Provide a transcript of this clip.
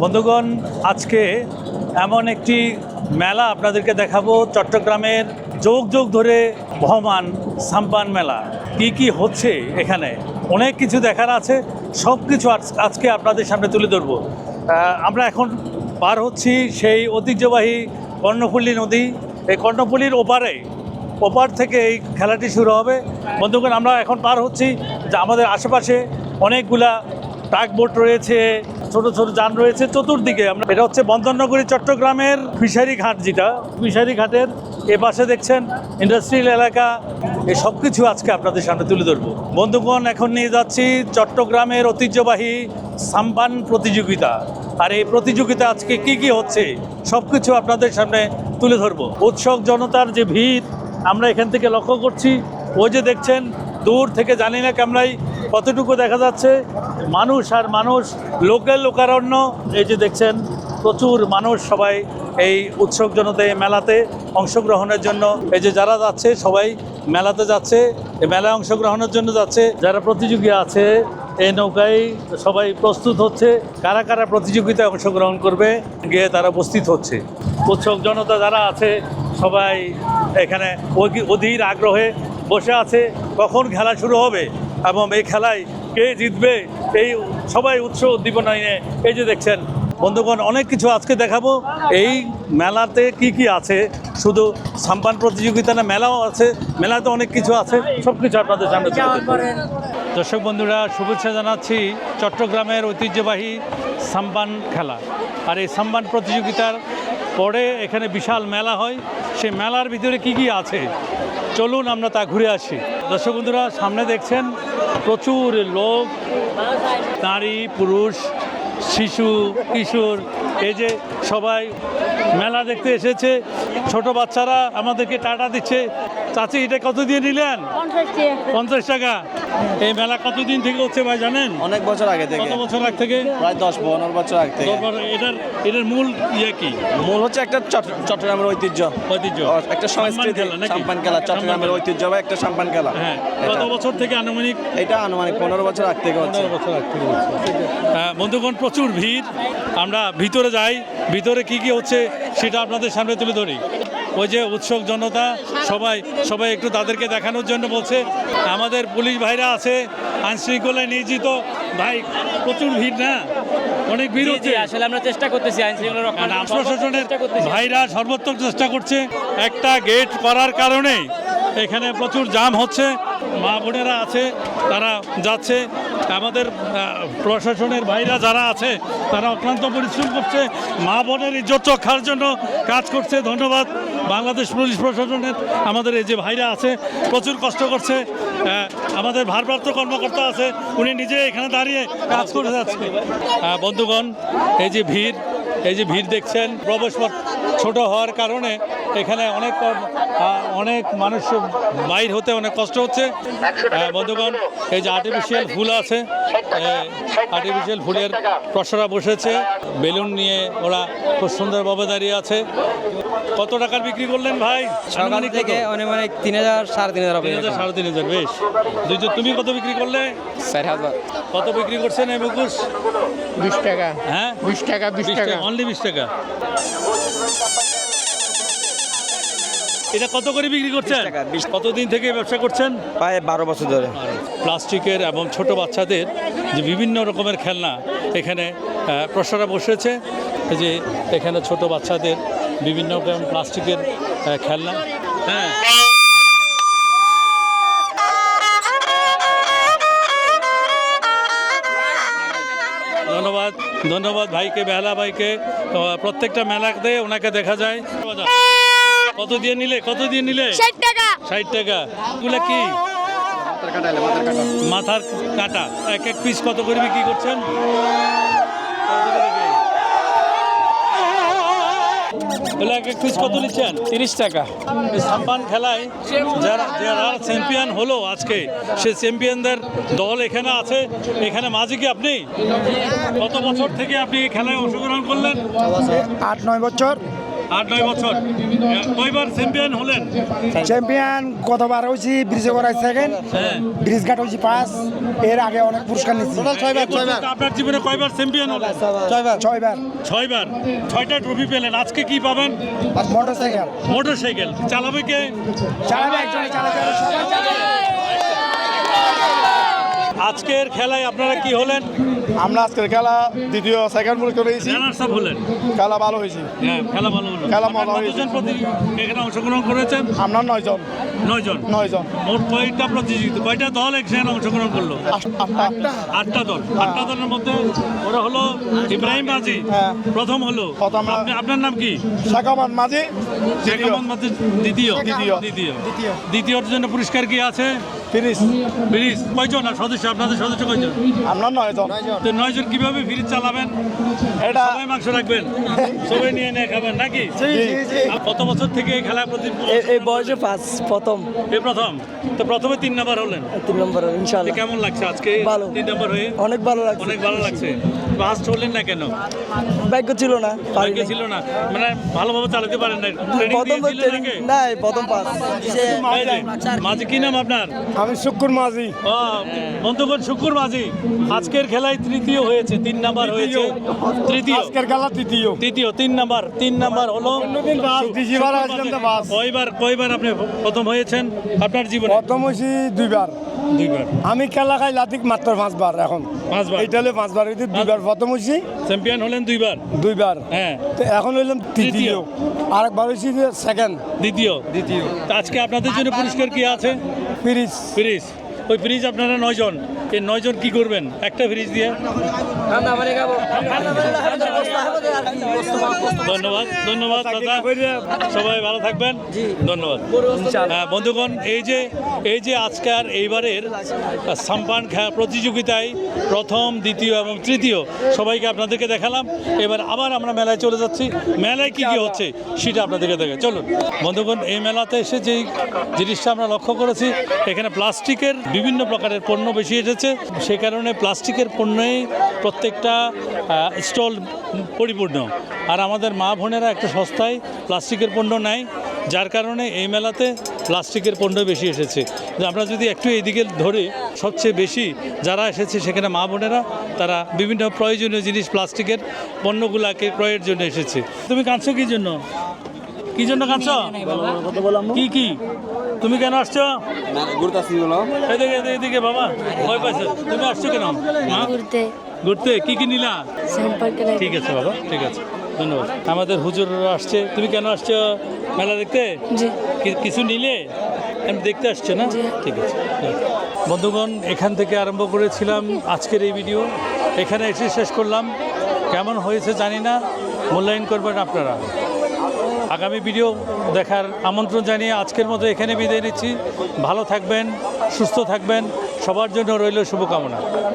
বন্ধুগণ, আজকে এমন একটি মেলা আপনাদেরকে দেখাবো, চট্টগ্রামের যুগ যুগ ধরে বহমান সাম্পান মেলা। কি কি হচ্ছে এখানে, অনেক কিছু দেখার আছে, সব কিছু আজকে আপনাদের সামনে তুলে ধরবো। আমরা এখন পার হচ্ছি সেই ঐতিহ্যবাহী কর্ণফুলী নদী। এই কর্ণফুলীর ওপার থেকে এই খেলাটি শুরু হবে। বন্ধুগণ, আমরা এখন পার হচ্ছি, যে আমাদের আশেপাশে অনেকগুলা ট্রাক বোট রয়েছে, ছোট ছোট যান রয়েছে চতুর্দিকে। এটা হচ্ছে বন্দরনগরী চট্টগ্রামের ফিশারি ঘাট, যেটা ফিশারি ঘাটের এ পাশে দেখছেন ইন্ডাস্ট্রিয়াল এলাকা। এই সব কিছু আজকে আপনাদের সামনে তুলে ধরবো। বন্ধুগণ, এখন নিয়ে যাচ্ছি চট্টগ্রামের ঐতিহ্যবাহী সাম্পান প্রতিযোগিতা। আর এই প্রতিযোগিতা আজকে কি কি হচ্ছে সব কিছু আপনাদের সামনে তুলে ধরবো। উৎসুক জনতার যে ভিড় আমরা এখান থেকে লক্ষ্য করছি। ওই যে দেখছেন দূর থেকে, জানি না ক্যামেরায় কতটুকু দেখা যাচ্ছে, মানুষ আর মানুষ, লোকারণ্য। এই যে দেখছেন প্রচুর মানুষ, সবাই এই উৎসুক জনতা এই মেলাতে অংশগ্রহণের জন্য। এই যে যারা যাচ্ছে সবাই মেলাতে যাচ্ছে, এই মেলায় অংশগ্রহণের জন্য যাচ্ছে। যারা প্রতিযোগী আছে এই নৌকায় সবাই প্রস্তুত হচ্ছে, কারা কারা প্রতিযোগিতায় অংশগ্রহণ করবে গিয়ে তারা উপস্থিত হচ্ছে। উৎসুক জনতা যারা আছে সবাই এখানে অধীর আগ্রহে বসে আছে কখন খেলা শুরু হবে এবং এই খেলায় কে জিতবে, এই সবাই উদ্দীপনা নিয়ে। এই যে দেখছেন বন্ধুগণ, অনেক কিছু আজকে দেখাবো। এই মেলাতে কি কি আছে, শুধু সাম্পান প্রতিযোগিতা না, মেলাও আছে। মেলাতে অনেক কিছু আছে, সব কিছু আপনাদের সামনে তুলে ধরবো। দর্শক বন্ধুরা, শুভেচ্ছা জানাচ্ছি চট্টগ্রামের ঐতিহ্যবাহী সাম্পান খেলা। আর এই সাম্পান প্রতিযোগিতার পরে এখানে বিশাল মেলা হয়। সেই মেলার ভিতরে কি কি আছে চলুন আমরা তা ঘুরে আসি। দর্শক বন্ধুরা, সামনে দেখছেন প্রচুর লোক, নারী পুরুষ, শিশু কিশোর, এই যে সবাই মেলা দেখতে এসেছে। ছোট বাচ্চারা আমাদেরকে টাটা দিচ্ছে। চাচি, এটা কত দিয়ে নিলেন? 50 টাকা। এই মেলা কতদিন থেকে হচ্ছে ভাই জানেন? অনেক বছর আগে থেকে। কত বছর আগে থেকে? প্রায় 10-15 বছর আগে থেকে। এটার মূল ইয়ে কি? মূল হচ্ছে একটা চট্টগ্রামের ঐতিহ্য, একটা সংস্কৃতি, সাম্পান খেলা। চট্টগ্রামের ঐতিহ্য একটা সাম্পান খেলা। হ্যাঁ, কত বছর থেকে আনুমানিক? এটা আনুমানিক 15 বছর আগে থেকে হচ্ছে। 15 বছর আগে থেকে হচ্ছে। বন্ধুগণ, প্রচুর ভিড়। আমরা ভিতরে যাই, ভিতরে কি কি হচ্ছে সেটা আপনাদের সামনে তুলে ধরি। ওই যে উৎসুক জনতা, সবাই একটু তাদেরকে দেখানোর জন্য বলছে। আমাদের পুলিশ ভাইরা আছে, আইনশৃঙ্খলায় নিয়োজিত ভাই। প্রচুর ভিড় না, অনেক ভিড় হচ্ছে। আসলে আমরা চেষ্টা করতেছি আইনশৃঙ্খলা রক্ষা, প্রশাসনের ভাইরা সর্বোত্তম চেষ্টা করছে। একটা গেট করার কারণে এখানে প্রচুর জাম হচ্ছে। মা বোনেরা আছে, তারা যাচ্ছে। আমাদের প্রশাসনের ভাইরা যারা আছে তারা অক্লান্ত পরিশ্রম করছে, মা বোনের ইজ্জত রক্ষার জন্য কাজ করছে। ধন্যবাদ বাংলাদেশ পুলিশ প্রশাসনের। আমাদের এই যে ভাইরা আছে প্রচুর কষ্ট করছে। আমাদের ভারপ্রাপ্ত কর্মকর্তা আছে, উনি নিজে এখানে দাঁড়িয়ে কাজ করে যাচ্ছে। বন্ধুগণ, এই যে ভিড় দেখছেন, প্রবেশপথ ছোট হওয়ার কারণে এখানে অনেক মানুষ বাইর হতে অনেক কষ্ট হচ্ছে। বন্ধুগণ, এই যে আর্টিফিশিয়াল ফুল আছে, আর্টিফিশিয়াল ফুলের প্রসারা বসেছে, বেলুন নিয়ে ওরা খুব সুন্দরভাবে দাঁড়িয়ে আছে। কত টাকার বিক্রি করলেন ভাই? সকাল থেকে অনেক 3000 3,500 3,000 বেশ। তুমি কত বিক্রি করলে? 4,000। কত বিক্রি করছেন এই মুখোশ? 20 টাকা। হ্যাঁ, 20 টাকা। 20 টাকা, অনলি 20 টাকা। এটা কত করে বিক্রি করছেন? 20 টাকা। কতদিন থেকে ব্যবসা করছেন? প্রায় 12 বছর ধরে। প্লাস্টিকের এবং ছোট বাচ্চাদের যে বিভিন্ন রকমের খেলনা এখানে প্রসারা বসেছে। এই যে এখানে ছোট বাচ্চাদের বিভিন্ন রকম প্লাস্টিকের খেলনা। হ্যাঁ, ধন্যবাদ ভাইকে, বেহালা ভাইকে। প্রত্যেকটা মেলাতে ওনাকে দেখা যায়। কত দিয়ে নিলে? 60 টাকা। 60 টাকা। এগুলো কি? মাথার কাটা। এক পিস কত করে বিক্রি করছেন? এক পিস কত নিচ্ছেন? 30 টাকা। সাম্পান খেলায় যারা চ্যাম্পিয়ন হলো আজকে, সে চ্যাম্পিয়নদের দল এখানে আছে। এখানে মাঝে কি আপনি কত বছর থেকে আপনি এই খেলায় অংশগ্রহণ করলেন? 8-9 বছর। 8-9 বছর কয়বার চ্যাম্পিয়ন হলেন? চ্যাম্পিয়ন কতবার হয়েছি, ব্রিজে করাই সেকেন্ড, হ্যাঁ ব্রিজ ঘাট হয়েছি পাঁচ, এর আগে অনেক পুরস্কার নিচ্ছি। আপনার জীবনে কয়বার চ্যাম্পিয়ন হলেন? 6বার 6বার 6টা ট্রফি পেলেন। আজকে কি পাবেন? Motorcycle motorcycle. চালাবে কে? চালাবে একজনই, চালাবে সবাই চালাবে। আজকের খেলায় আপনারা কি হলেন? আমরা আজকের খেলা দ্বিতীয় সেকেন্ড মনে করেছি। রানার্স আপ হলেন। খেলা ভালো হয়েছে। হ্যাঁ, খেলা ভালো হলো। খেলা ভালো আপনারা হয়েছে। কতজন এখানে অংশগ্রহণ করেছেন? আমরা 9 জন। 9 জন। মোট কয়টা প্রতিযোগিতা, কয়টা দল এখানে অংশগ্রহণ করলো? 8টা দল। 8টা দলের মধ্যে ওরা হলো ইব্রাহিম মাঝি হ্যাঁ। প্রথম হলো। প্রথম। আপনার নাম কি? শাকামান মাঝি শেখ আহমদ মাঝি দ্বিতীয়। দ্বিতীয়র জন্য পুরস্কার কি আছে? ফিনিশ। ব্রিজ কয়জন আর সদস্য? আপনাদের সদস্য কয়জন? আমরা 9 জন। তো 9 জন কিভাবে ব্রিজ চালাবেন? এটা সবাই মাংস রাখবেন, সবাই নিয়ে খাবেন নাকি? আর কত বছর থেকে এই খেলা প্রতি? এই বয়সে প্রথম এই প্রথম। তো প্রথমে 3 নাম্বার হলেন। 3 নম্বর তো ইনশাআল্লাহ। কেমন লাগছে আজকে ভালো। 3 নাম্বার হয়ে? অনেক ভালো লাগছে। অনেক ভালো লাগছে। ফার্স্ট হলেন না কেন? ভাগ্য ছিল না, ভাগ্য ছিল না, মানে ভালোভাবে চালাতে পারেন না। ট্রেনিং প্রথম দিয়েছিলেন নাকি? না, প্রথম পাস। এই যে, মাঝি কি নাম আপনার? আমি শুক্কুর মাঝি। বন্ধুগণ, শুকুর মাঝি আজকের খেলায় তৃতীয় হয়েছে। 3 নাম্বার হয়েছে। তৃতীয়। আজকের খেলা তৃতীয়। 3 নাম্বার। 3 নাম্বার হলো। ডিজিবার আসলাম তো বাস। কয়বার আপনি প্রথম হয়েছেন আপনার জীবনে? প্রথম হয়েছি 2বার। 2বার। আমি খেলা খাই লাতিক মাত্র 5বার এখন। 5বার। এইটা হলে 5বার হইতে 2বার প্রথম হয়েছি। চ্যাম্পিয়ন হলেন 2বার। 2বার। হ্যাঁ। তো এখন হইলাম তৃতীয়। আরেকবার হয়েছি সেকেন্ড। দ্বিতীয়। তো আজকে আপনাদের জন্য পুরস্কার কি আছে? ফিনিশ। ফ্রিজ। ওই ফ্রিজ আপনারা 9 জন। এই 9 জন কি করবেন একটা ফ্রিজ দিয়ে? ধন্যবাদ দাদা, সবাই ভালো থাকবেন। ধন্যবাদ। বন্ধুগণ, এই যে আজকের এইবারের সাম্পান প্রতিযোগিতায় প্রথম, দ্বিতীয় এবং তৃতীয় সবাইকে আপনাদেরকে দেখালাম। এবার আবার আমরা মেলায় চলে যাচ্ছি। মেলায় কি কি হচ্ছে সেটা আপনাদেরকে দেখা। চলুন বন্ধুগণ, এই মেলাতে এসে যেই জিনিসটা আমরা লক্ষ্য করেছি, এখানে প্লাস্টিকের বিভিন্ন প্রকারের পণ্য বেশি এসেছে। সেই কারণে প্লাস্টিকের পণ্যেই প্রত্যেকটা স্টল পরিপূর্ণ। আর আমাদের মা বোনেরা একটু সস্তায় প্লাস্টিকের পণ্য নেয়, যার কারণে এই মেলাতে প্লাস্টিকের পণ্য বেশি এসেছে। আমরা যদি একটু এইদিকে ধরি, সবচেয়ে বেশি যারা এসেছে সেখানে মা বোনেরা, তারা বিভিন্ন প্রয়োজনীয় জিনিস প্লাস্টিকের পণ্যগুলোকে ক্রয়ের জন্য এসেছে। তুমি কাঁদছো কি জন্য? কি জন্য কাঁদছো? কি তুমি কেন আসছো? এদিকে বাবা, ভয় পাইছো? তুমি আসছো কেন? ঘুরতে। কি নিলা? ঠিক আছে বাবা, ঠিক আছে, ধন্যবাদ। আমাদের হুজুররা আসছে। তুমি কেন আসছো মেলা দেখতে? কিছু নিলে? আমি দেখতে আসছো না? ঠিক আছে। বন্ধুগণ, এখান থেকে আরম্ভ করেছিলাম আজকের এই ভিডিও। এখানে এসে শেষ করলাম। কেমন হয়েছে জানি না, মূল্যায়ন করবেন আপনারা। আগামী ভিডিও দেখার আমন্ত্রণ জানিয়ে আজকের মতো এখানে বিদায় নিচ্ছি। ভালো থাকবেন, সুস্থ থাকবেন, সবার জন্য রইল শুভকামনা।